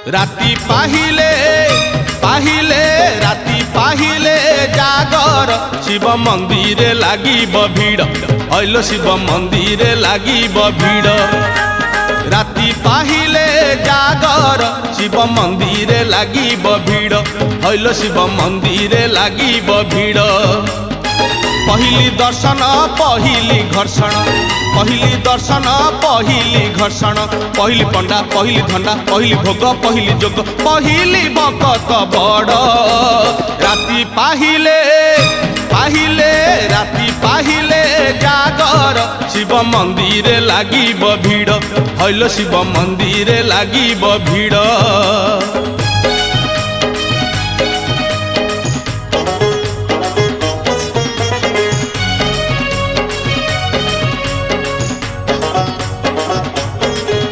राति पाहिले पाहिले राति पाहिले जागर शिव मंदिर लागिब भीड़ हईल शिव मंदिर लागिब भीड़ राति पाहिले जागर शिव मंदिर लागिब भीड़ हईल शिव मंदिर लागिब भीड़ पहली दर्शन पहली घर्षण पहली दर्शन पहली घर्षण पहली पंडा पहली धंडा पहली भोग पहली जोग पहली भगत बड़ राति पाहिले पाहिले राति पाहिले जागर शिव मंदिर लागिब भीड़ हईल शिव मंदिर लागिब भीड़।